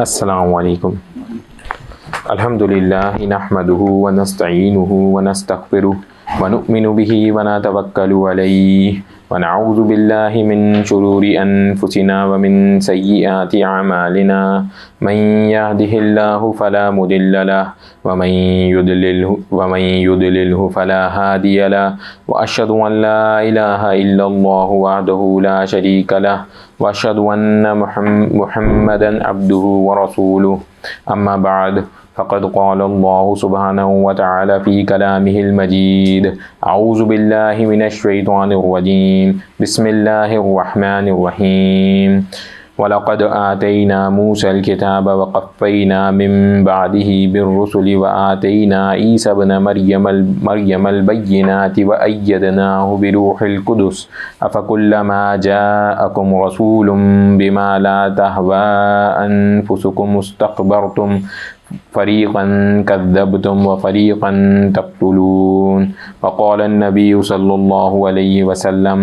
السلام علیکم۔ الحمد للہ نحمده ونستعینه ونستغفره ونؤمن به ونتوکل علیہ ونعوذ باللہ من شرور انفسنا ومن سیئات اعمالنا من يهده اللہ فلا مضل له ومن يضلله فلا هادی له واشهد ان لا الہ الا اللہ وحدہ لا شریک له واشهد ان محمدا عبده ورسوله اما بعد فقد قال الله سبحانه وتعالى في كلامه المجيد اعوذ بالله من الشيطان الرجيم بسم الله الرحمن الرحيم وَلَقَدْ آتَيْنَا مُوسَى الْكِتَابَ وَقَفَّيْنَا مِن بَعْدِهِ بِالرُّسُلِ وَآتَيْنَا عِيسَى ابْنَ مَرْيَمَ الْبَيِّنَاتِ وَأَيَّدْنَاهُ بِرُوحِ الْقُدُسِ أَفَكُلَّمَا جَاءَكُمْ رَسُولٌ بِمَا لَا تَهْوَىٰ أَنفُسُكُمُ اسْتَكْبَرْتُمْ فَرِيقًا كَذَّبْتُمْ وَفَرِيقًا تَقْتُلُونَ وَقَالَ النَّبِيُّ صَلَّى اللَّهُ عَلَيْهِ وسلم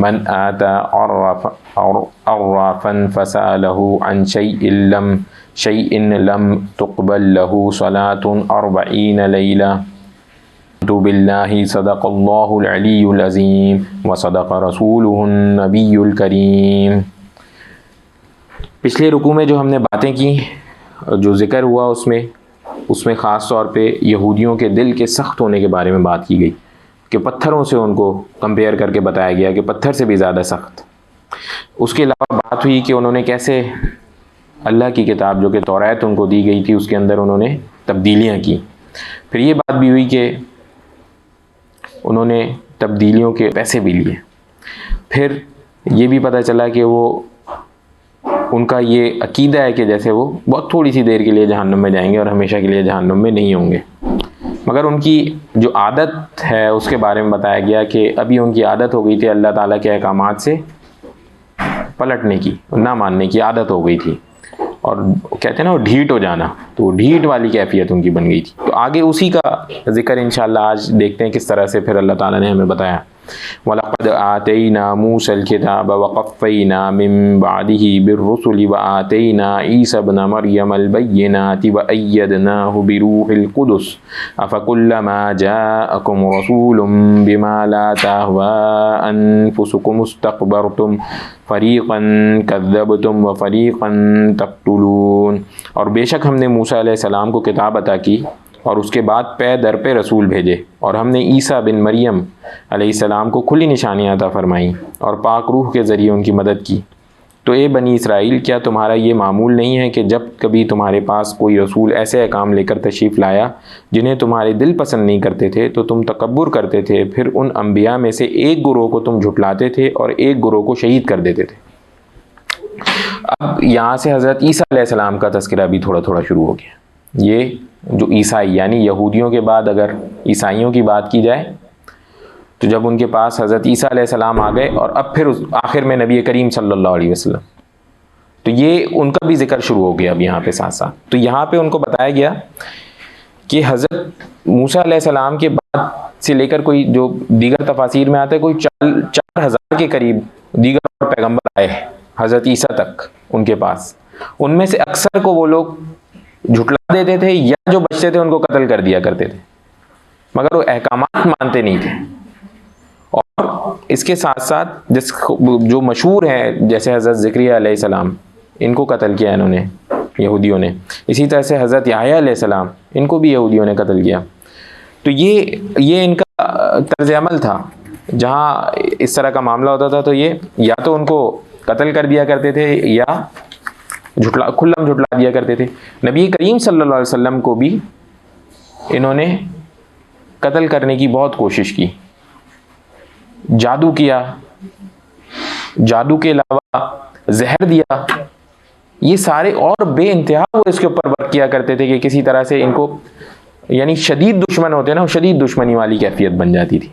من آتى عرافا فسأله عن شيء لم تقبل له صلاة 40 ليلة بالله صدق الله العلي العظيم وصدق رسوله النبي الكريم۔ پچھلے رکوع میں جو ہم نے باتیں کی، جو ذکر ہوا اس میں خاص طور پہ یہودیوں کے دل کے سخت ہونے کے بارے میں بات کی گئی کہ پتھروں سے ان کو کمپیئر کر کے بتایا گیا کہ پتھر سے بھی زیادہ سخت۔ اس کے علاوہ بات ہوئی کہ انہوں نے کیسے اللہ کی کتاب جو کہ توریت ان کو دی گئی تھی اس کے اندر انہوں نے تبدیلیاں کی۔ پھر یہ بات بھی ہوئی کہ انہوں نے تبدیلیوں کے پیسے بھی لیے۔ پھر یہ بھی پتہ چلا کہ وہ ان کا یہ عقیدہ ہے کہ جیسے وہ بہت تھوڑی سی دیر کے لیے جہنم میں جائیں گے اور ہمیشہ کے لیے جہنم میں نہیں ہوں گے، مگر ان کی جو عادت ہے اس کے بارے میں بتایا گیا کہ ابھی ان کی عادت ہو گئی تھی اللہ تعالیٰ کے احکامات سے پلٹنے کی، نہ ماننے کی عادت ہو گئی تھی، اور کہتے ہیں نا وہ ڈھیٹ ہو جانا، تو وہ ڈھیٹ والی کیفیت ان کی بن گئی تھی۔ تو آگے اسی کا ذکر انشاءاللہ آج دیکھتے ہیں کس طرح سے پھر اللہ تعالیٰ نے ہمیں بتایا۔ وَلَقَدْ آتَيْنَا مُوسَى الْكِتَابَ وَقَفَّيْنَا مِن بَعْدِهِ بِالرُّسُلِ وَآتَيْنَا عِيسَى ابْنَ مَرْيَمَ الْبَيِّنَاتِ وَأَيَّدْنَاهُ بِرُوحِ الْقُدُسِ أَفَكُلَّمَا جَاءَكُمْ رَسُولٌ بِمَا لَا تَهْوَىٰ أَنفُسُكُمُ اسْتَكْبَرْتُمْ فَرِيقًا كَذَّبْتُمْ وَفَرِيقًا تَقْتُلُونَ۔ اور بے شک ہم نے موسیٰ علیہ السلام کو کتاب عطا کی اور اس کے بعد پے در پہ رسول بھیجے، اور ہم نے عیسیٰ بن مریم علیہ السلام کو کھلی نشانیاں عطا فرمائیں اور پاک روح کے ذریعے ان کی مدد کی۔ تو اے بنی اسرائیل، کیا تمہارا یہ معمول نہیں ہے کہ جب کبھی تمہارے پاس کوئی رسول ایسے احکام لے کر تشریف لایا جنہیں تمہارے دل پسند نہیں کرتے تھے تو تم تکبر کرتے تھے، پھر ان انبیاء میں سے ایک گروہ کو تم جھٹلاتے تھے اور ایک گروہ کو شہید کر دیتے تھے۔ اب یہاں سے حضرت عیسیٰ علیہ السلام کا تذکرہ بھی تھوڑا تھوڑا شروع ہو گیا۔ یہ جو عیسائی یعنی یہودیوں کے بعد اگر عیسائیوں کی بات کی جائے تو جب ان کے پاس حضرت عیسیٰ علیہ السلام آ گئے اور اب پھر آخر میں نبی کریم صلی اللہ علیہ وسلم، تو یہ ان کا بھی ذکر شروع ہو گیا اب یہاں پہ ساتھ ساتھ۔ تو یہاں پہ ان کو بتایا گیا کہ حضرت موسیٰ علیہ السلام کے بعد سے لے کر کوئی جو دیگر تفاسیر میں آتا ہے کوئی 4000 کے قریب دیگر اور پیغمبر آئے حضرت عیسیٰ تک ان کے پاس، ان میں سے اکثر کو وہ لوگ جھٹلا دیتے تھے یا جو بچتے تھے ان کو قتل کر دیا کرتے تھے، مگر وہ احکامات مانتے نہیں تھے۔ اور اس کے ساتھ ساتھ جو مشہور ہیں جیسے حضرت زکریا علیہ السلام، ان کو قتل کیا انہوں نے یہودیوں نے، اسی طرح سے حضرت یحییٰ علیہ السلام، ان کو بھی یہودیوں نے قتل کیا۔ تو یہ ان کا طرز عمل تھا، جہاں اس طرح کا معاملہ ہوتا تھا تو یہ یا تو ان کو قتل کر دیا کرتے تھے یا کھلم جھٹلا دیا کرتے تھے۔ نبی کریم صلی اللہ علیہ وسلم کو بھی انہوں نے قتل کرنے کی بہت کوشش کی، جادو کیا، جادو کے علاوہ زہر دیا، یہ سارے اور بے انتہا وہ اس کے اوپر ورک کیا کرتے تھے کہ کسی طرح سے ان کو، یعنی شدید دشمن ہوتے نا، شدید دشمنی والی کیفیت بن جاتی تھی۔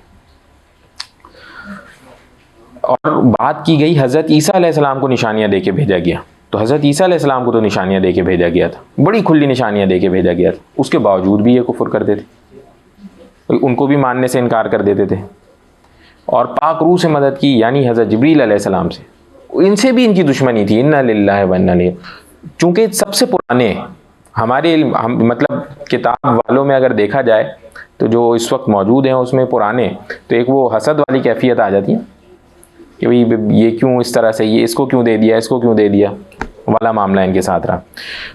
اور بات کی گئی حضرت عیسیٰ علیہ السلام کو نشانیاں دے کے بھیجا گیا، تو حضرت عیسیٰ علیہ السلام کو تو نشانیاں دے کے بھیجا گیا تھا، بڑی کھلی نشانیاں دے کے بھیجا گیا تھا، اس کے باوجود بھی یہ کفر کرتے تھے، ان کو بھی ماننے سے انکار کر دیتے تھے۔ اور پاک روح سے مدد کی، یعنی حضرت جبریل علیہ السلام سے، ان سے بھی ان کی دشمنی تھی، انا للہ و انا الیہ۔ چونکہ سب سے پرانے ہمارے مطلب کتاب والوں میں اگر دیکھا جائے تو جو اس وقت موجود ہیں اس میں پرانے، تو ایک وہ حسد والی کیفیت آ جاتی ہے کہ بھئی یہ کیوں اس طرح سے، یہ اس کو کیوں دے دیا، اس کو کیوں دے دیا والا معاملہ ان کے ساتھ رہا.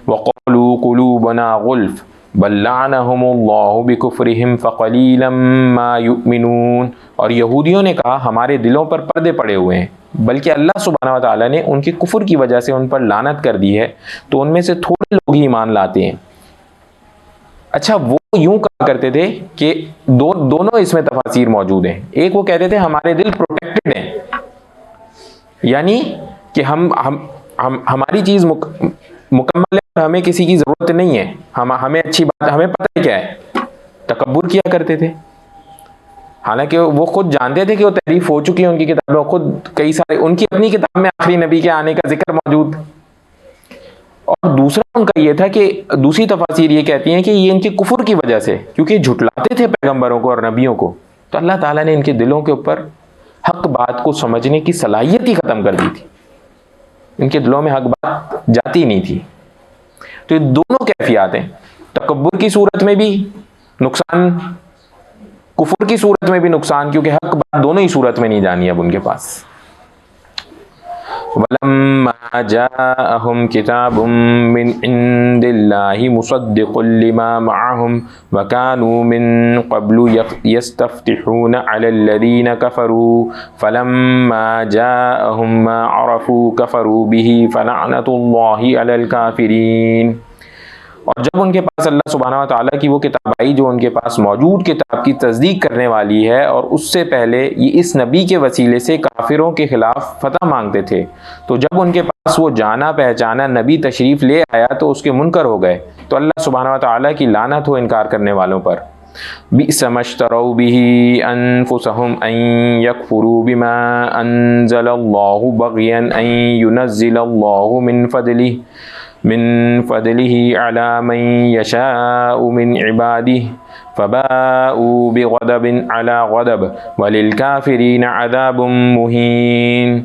وَقَالُوا قُلُوبُنَا غُلْفٌ بَل لَّعَنَهُمُ اللَّهُ بِكُفْرِهِمْ فَقَلِيلًا مَّا يُؤْمِنُونَ، اور یہودیوں نے کہا ہمارے دلوں پر پردے پڑے ہوئے ہیں، بلکہ اللہ سبحانہ و تعالیٰ نے ان کے کفر کی وجہ سے ان پر لعنت کر دی ہے، تو ان میں سے تھوڑے لوگ ہی ایمان لاتے ہیں. اچھا، وہ یوں کہا کرتے تھے کہ دونوں اس میں تفاسیر موجود ہیں. ایک وہ کہتے تھے ہمارے دل پروٹیکٹڈ ہیں، یعنی کہ ہماری چیز مکمل ہے اور ہمیں کسی کی ضرورت نہیں ہے، ہمیں اچھی بات، ہمیں پتہ ہے کیا ہے. تکبر کیا کرتے تھے، حالانکہ وہ خود جانتے تھے کہ وہ تعریف ہو چکی ہے ان کی کتابوں، خود کئی سارے ان کی اپنی کتاب میں آخری نبی کے آنے کا ذکر موجود. اور دوسرا ان کا یہ تھا کہ دوسری تفاسیر یہ کہتی ہیں کہ یہ ان کے کفر کی وجہ سے، کیونکہ جھٹلاتے تھے پیغمبروں کو اور نبیوں کو، تو اللہ تعالیٰ نے ان کے دلوں کے اوپر حق بات کو سمجھنے کی صلاحیت ہی ختم کر دی تھی، ان کے دلوں میں حق بات جاتی نہیں تھی. تو یہ دونوں کیفیات ہیں، تکبر کی صورت میں بھی نقصان، کفر کی صورت میں بھی نقصان، کیونکہ حق بات دونوں ہی صورت میں نہیں جانی اب ان کے پاس. وَلَمَّا جَاءَهُمْ كِتَابٌ مِّنْ عِندِ اللَّهِ مُصَدِّقٌ لِّمَا مَعَهُمْ وَكَانُوا مِن قَبْلُ يَسْتَفْتِحُونَ عَلَى الَّذِينَ كَفَرُوا فَلَمَّا جَاءَهُم مَّا عَرَفُوا كَفَرُوا بِهِ فَلَعْنَةُ اللَّهِ عَلَى الْكَافِرِينَ. اور جب ان کے پاس اللہ سبحانہ و تعالیٰ کی وہ کتاب آئی جو ان کے پاس موجود کتاب کی تصدیق کرنے والی ہے، اور اس سے پہلے یہ اس نبی کے وسیلے سے کافروں کے خلاف فتح مانگتے تھے، تو جب ان کے پاس وہ جانا پہچانا نبی تشریف لے آیا تو اس کے منکر ہو گئے. تو اللہ سبحانہ و تعالیٰ کی لعنت ہو انکار کرنے والوں پر. بئس ما اشتروا به انفسهم ان يكفروا بما انزل الله بغيا ان ينزل الله من فضله على من يشاء من عباده فباءوا بغضب على غضب وللكافرين عذاب مهين.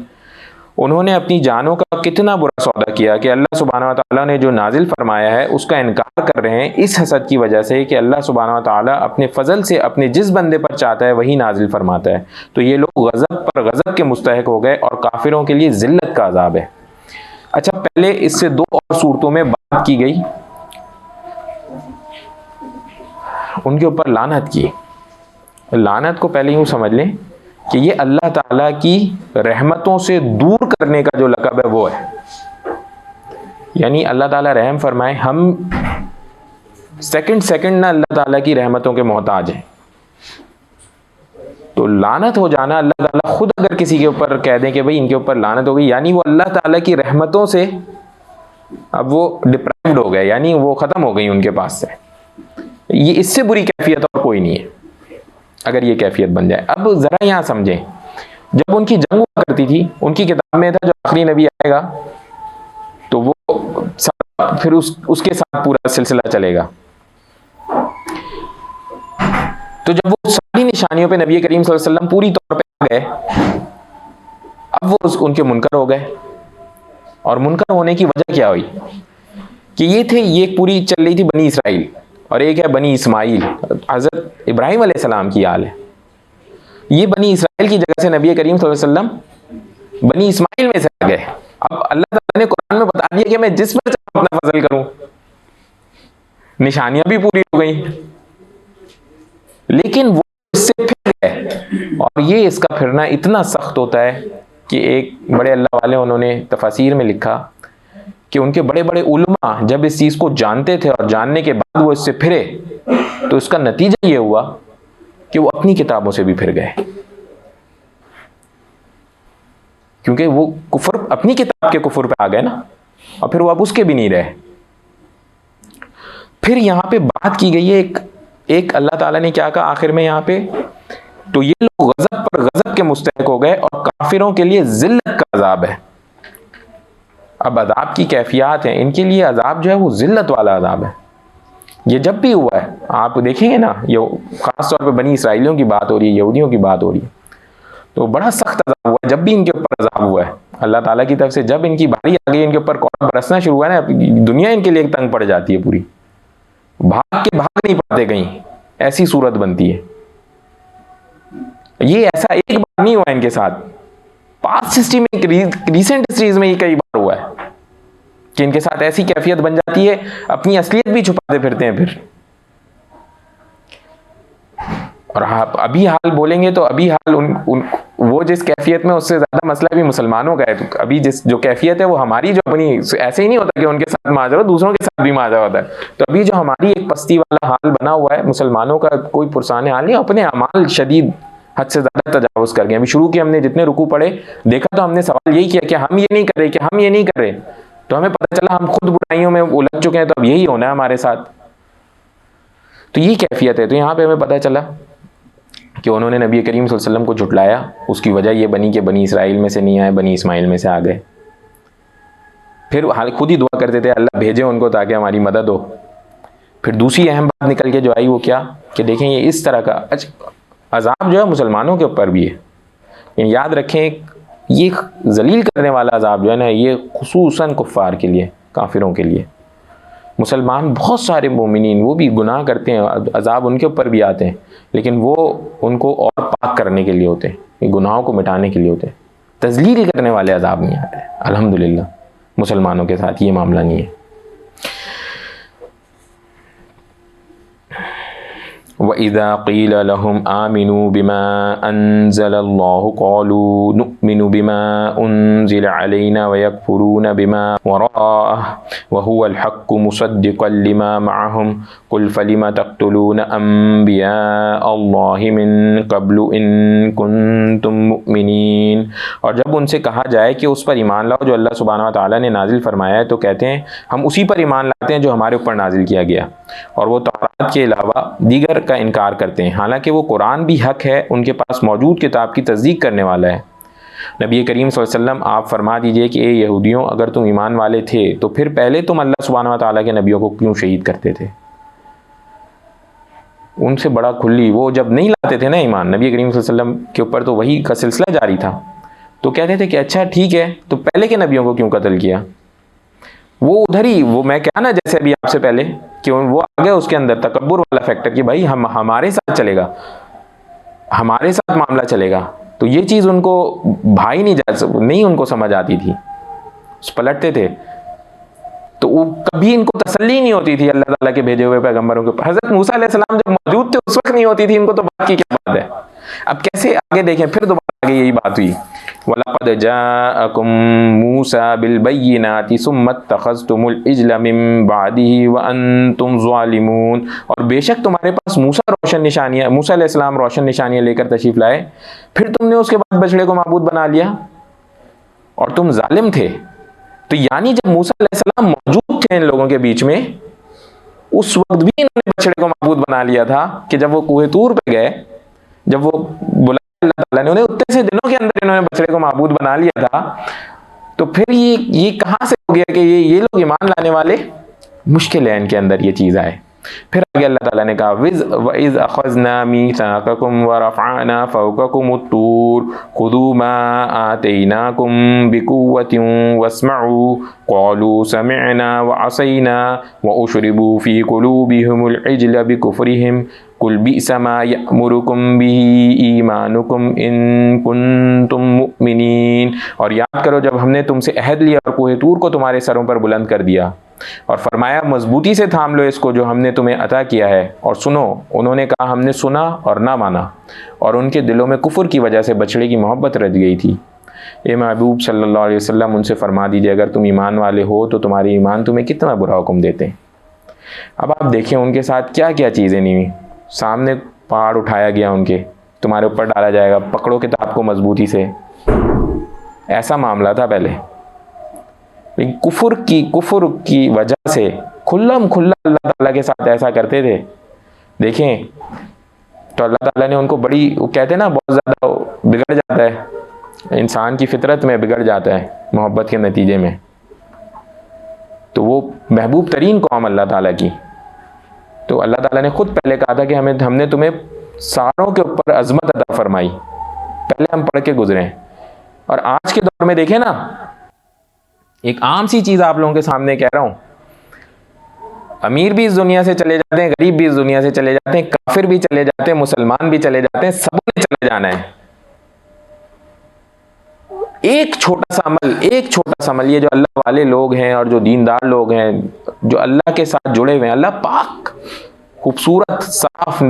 انہوں نے اپنی جانوں کا کتنا برا سودا کیا کہ اللہ سبحانہ و تعالیٰ نے جو نازل فرمایا ہے اس کا انکار کر رہے ہیں، اس حسد کی وجہ سے کہ اللہ سبحانہ و تعالیٰ اپنے فضل سے اپنے جس بندے پر چاہتا ہے وہی نازل فرماتا ہے. تو یہ لوگ غضب پر غضب کے مستحق ہو گئے اور کافروں کے لیے ذلت کا عذاب ہے. اچھا، پہلے اس سے دو اور صورتوں میں بات کی گئی، ان کے اوپر لعنت کی. لعنت کو پہلے یوں سمجھ لیں کہ یہ اللہ تعالیٰ کی رحمتوں سے دور کرنے کا جو لقب ہے وہ ہے. یعنی اللہ تعالیٰ رحم فرمائے، ہم سیکنڈ نہ اللہ تعالیٰ کی رحمتوں کے محتاج ہیں. تو لعنت ہو جانا، اللہ تعالیٰ خود اگر کسی کے اوپر کہہ دیں کہ بھئی ان کے اوپر لعنت ہو گئی، یعنی وہ اللہ تعالیٰ کی رحمتوں سے اب وہ ڈپرائیوڈ ہو گئے، یعنی وہ ختم ہو گئی ان کے پاس سے. یہ اس سے بری کیفیت اور کوئی نہیں ہے اگر یہ کیفیت بن جائے. اب ذرا یہاں سمجھیں، جب ان کی جنگ ہوا کرتی تھی، ان کی کتاب میں تھا جو آخری نبی آئے گا تو وہ پھر اس کے ساتھ پورا سلسلہ چلے گا. تو جب وہ ساری نشانیوں پہ نبی کریم صلی اللہ علیہ وسلم پوری طور پہ آ گئے، اب وہ ان کے منکر ہو گئے. اور منکر ہونے کی وجہ کیا ہوئی کہ یہ ایک پوری چل رہی تھی بنی اسرائیل، اور ایک ہے بنی اسماعیل، حضرت ابراہیم علیہ السلام کی آل ہے. یہ بنی اسرائیل کی جگہ سے نبی کریم صلی اللہ علیہ وسلم بنی اسماعیل میں سے آ گئے. اب اللہ تعالیٰ نے قرآن میں بتا دیا کہ میں جس پر چاہوں اپنا فضل کروں، نشانیاں بھی پوری ہو گئیں، لیکن وہ اس سے پھر گئے. اور یہ اس کا پھرنا اتنا سخت ہوتا ہے کہ ایک بڑے اللہ والے انہوں نے تفاسیر میں لکھا کہ ان کے بڑے بڑے علماء جب اس چیز کو جانتے تھے اور جاننے کے بعد وہ اس سے پھرے تو اس کا نتیجہ یہ ہوا کہ وہ اپنی کتابوں سے بھی پھر گئے، کیونکہ وہ کفر اپنی کتاب کے کفر پہ آ گئے نا، اور پھر وہ اب اس کے بھی نہیں رہے. پھر یہاں پہ بات کی گئی ہے ایک اللہ تعالیٰ نے کیا کہا آخر میں یہاں پہ، تو یہ لوگ غضب پر غضب کے مستحق ہو گئے اور کافروں کے لیے ذلت کا عذاب ہے. اب عذاب کی کیفیات ہیں، ان کے لیے عذاب جو ہے وہ ذلت والا عذاب ہے. یہ جب بھی ہوا ہے آپ دیکھیں گے نا، یہ خاص طور پہ بنی اسرائیلیوں کی بات ہو رہی ہے، یہودیوں کی بات ہو رہی ہے، تو بڑا سخت عذاب ہوا ہے. جب بھی ان کے اوپر عذاب ہوا ہے اللہ تعالیٰ کی طرف سے جب ان کی باری آ گئی، ان کے اوپر قہر برسنا شروع ہوا نا، دنیا ان کے لیے تنگ پڑ جاتی ہے پوری، بھاگ نہیں پاتے کہیں، ایسی صورت بنتی ہے. یہ ایسا ایک بار نہیں ہوا ان کے ساتھ، پاسٹ ہسٹری میں، ریسنٹ ہسٹریز میں یہ کئی بار ہوا ہے کہ ان کے ساتھ ایسی کیفیت بن جاتی ہے، اپنی اصلیت بھی چھپاتے پھرتے ہیں پھر. اور ابھی حال بولیں گے تو ابھی حال وہ جس کیفیت میں، اس سے زیادہ مسئلہ بھی مسلمانوں کا ہے. تو ابھی جو کیفیت ہے وہ ہماری جو اپنی، ایسے ہی نہیں ہوتا کہ ان کے ساتھ معاذ ہو، دوسروں کے ساتھ بھی معاذ ہوتا ہے. تو ابھی جو ہماری ایک پستی والا حال بنا ہوا ہے مسلمانوں کا، کوئی پرسان حال نہیں، اپنے اعمال شدید حد سے زیادہ تجاوز کر گئے. ابھی شروع کی ہم نے جتنے رکوع پڑھے دیکھا تو ہم نے سوال یہی کیا کہ ہم یہ نہیں کر رہے، کہ ہم یہ نہیں کر رہے. تو ہمیں پتہ چلا ہم خود برائیوں میں الجھ چکے ہیں، تو اب یہی ہونا ہے ہمارے ساتھ. تو یہ کیفیت ہے. تو یہاں پہ ہمیں پتہ چلا کہ انہوں نے نبی کریم صلی اللہ علیہ وسلم کو جھٹلایا. اس کی وجہ یہ بنی کہ بنی اسرائیل میں سے نہیں آئے، بنی اسماعیل میں سے آ گئے. پھر خود ہی دعا کرتے تھے اللہ بھیجے ان کو تاکہ ہماری مدد ہو. پھر دوسری اہم بات نکل کے جو آئی وہ کیا کہ دیکھیں یہ اس طرح کا عذاب جو ہے مسلمانوں کے اوپر بھی ہے. یاد رکھیں یہ ذلیل کرنے والا عذاب جو ہے نا، یہ خصوصاً کفار کے لیے، کافروں کے لیے. مسلمان بہت سارے مومنین وہ بھی گناہ کرتے ہیں، عذاب ان کے اوپر بھی آتے ہیں، لیکن وہ ان کو اور پاک کرنے کے لیے ہوتے ہیں، گناہوں کو مٹانے کے لیے ہوتے ہیں. تذلیل کرنے والے عذاب نہیں آتے ہیں. الحمدللہ مسلمانوں کے ساتھ یہ معاملہ نہیں ہے. وَإِذَا قِيلَ لَهُمْ آمِنُوا بِمَا أَنزَلَ اللَّهُ قَالُوا نُؤْمِنُ بِمَا أُنزِلَ عَلَيْنَا وَيَكْفُرُونَ بِمَا وَرَاءَهُ وَهُوَ الْحَقُّ مُصَدِّقًا لِمَا مَعَهُمْ قُلْ فَلِمَ تَقْتُلُونَ أَنبِيَاءَ اللَّهِ مِن قَبْلُ إِن كُنتُم مُؤْمِنِينَ. اور جب ان سے کہا جائے کہ اس پر ایمان لاؤ جو اللہ سبحانہ و تعالیٰ نے نازل فرمایا ہے، تو کہتے ہیں ہم اسی پر ایمان لاتے ہیں جو ہمارے اوپر نازل کیا گیا، اور وہ تورات کے علاوہ دیگر کا انکار کرتے ہیں، حالانکہ وہ قرآن بھی حق ہے، ان کے پاس موجود کتاب کی تصدیق کرنے والا ہے. نبی کریم صلی اللہ علیہ وسلم آپ فرما دیجئے کہ اے یہودیوں، اگر تم ایمان والے تھے تو پھر پہلے تم اللہ سبحانہ و تعالیٰ کے نبیوں کو کیوں شہید کرتے تھے؟ ان سے بڑا کھلی، وہ جب نہیں لاتے تھے نا ایمان نبی کریم صلی اللہ علیہ وسلم کے اوپر، تو وہی کا سلسلہ جاری تھا، تو کہتے تھے کہ اچھا ٹھیک ہے، تو پہلے کے نبیوں کو کیوں قتل کیا؟ وہ ادھر ہی، وہ میں کہا نا جیسے ابھی آپ سے پہلے کہ وہ آ گیا اس کے اندر تکبر والا فیکٹر کہ بھائی ہمارے ساتھ چلے گا، ہمارے ساتھ معاملہ چلے گا. تو یہ چیز ان کو بھائی نہیں ان کو سمجھ آتی تھی، پلٹتے تھے. تو وہ کبھی ان کو تسلی نہیں ہوتی تھی اللہ تعالیٰ کے بھیجے ہوئے پیغمبروں کے. حضرت موسیٰ علیہ السلام جب موجود تھے اس وقت نہیں ہوتی تھی ان کو، تو بات کی کیا بات ہے. اب کیسے آگے دیکھیں، پھر دوبارہ آگے یہی بات ہوئی وَلَقَدْ جَاءَكُم مُوسَىٰ بِالْبَيِّنَاتِ ثُمَّ اتَّخَذْتُمُ الْعِجْلَ مِن بَعْدِهِ وَأَنْتُمْ ظَالِمُونَ. اور بے شک تمہارے پاس موسیٰ علیہ السلام روشن نشانیاں لے کر تشریف لائے، پھر تم نے اس کے بعد بچڑے کو معبود بنا لیا اور تم ظالم تھے. تو یعنی جب موسیٰ علیہ السلام موجود تھے ان لوگوں کے بیچ میں، اس وقت بھی انہوں نے بچڑے کو معبود بنا لیا تھا کہ جب وہ کوہ طور پہ گئے، جب وہ بلا اللہ تعالیٰ نے انہیں اتنے سے دنوں کے اندر انہوں نے بچڑے کو معبود بنا لیا تھا. تو پھر یہ کہاں سے ہو گیا کہ یہ لوگ ایمان لانے والے؟ مشکل ہے ان کے اندر یہ چیز آئے. پھر آگے اللہ تعالیٰ نے کہا وَإِذْ أَخَذْنَا مِيثَاقَكُمْ وَرَفَعْنَا فَوْقَكُمُ الطُّورَ خُذُوا مَا آتَيْنَاكُمْ بِقُوَّةٍ وَاسْمَعُوا قَالُوا سَمِعْنَا وَعَصَيْنَا وَأُشْرِبُوا فِي قُلُوبِهِمُ الْعِجْلَ بِكُفْرِهِمْ قُلْ بِئْسَ مَا يَأْمُرُكُمْ بِهِ إِيمَانُكُمْ إِن كُنتُم مُؤْمِنِينَ. اور یاد کرو جب ہم نے تم سے عہد لیا اور کوہ طور کو تمہارے سروں پر بلند کر دیا اور فرمایا مضبوطی سے تھام لو اس کو جو ہم نے تمہیں عطا کیا ہے اور سنو. انہوں نے کہا ہم نے سنا اور نہ مانا، اور ان کے دلوں میں کفر کی وجہ سے بچڑے کی محبت رچ گئی تھی. اے محبوب صلی اللہ علیہ وسلم ان سے فرما دیجئے اگر تم ایمان والے ہو تو تمہارے ایمان تمہیں کتنا برا حکم دیتے ہیں. اب آپ دیکھیں ان کے ساتھ کیا کیا چیزیں نہیں ہوئی. سامنے پہاڑ اٹھایا گیا ان کے، تمہارے اوپر ڈالا جائے گا، پکڑو کتاب کو مضبوطی سے. ایسا معاملہ تھا پہلے. کفر کی وجہ سے کھلم کھلا اللہ تعالیٰ کے ساتھ ایسا کرتے تھے. دیکھیں تو اللہ تعالیٰ نے ان کو بڑی، وہ کہتے ہیں نا بہت زیادہ بگڑ جاتا ہے انسان کی فطرت میں، بگڑ جاتا ہے محبت کے نتیجے میں. تو وہ محبوب ترین قوم اللہ تعالیٰ کی، تو اللہ تعالیٰ نے خود پہلے کہا تھا کہ ہم نے تمہیں ساروں کے اوپر عظمت عطا فرمائی. پہلے ہم پڑھ کے گزرے اور آج کے دور میں دیکھیں نا، ایک عام سی چیز آپ لوگوں کے سامنے کہہ رہا ہوں، امیر بھی اس دنیا سے چلے جاتے ہیں، غریب بھی اس دنیا سے چلے جاتے ہیں، کافر بھی چلے جاتے ہیں، مسلمان بھی چلے جاتے ہیں، سب نے چلے جانا ہے۔ ایک چھوٹا سا عمل، یہ جو اللہ والے لوگ ہیں اور جو دیندار لوگ ہیں، جو اللہ کے ساتھ جڑے ہوئے ہیں، اللہ پاک خوبصورت صاف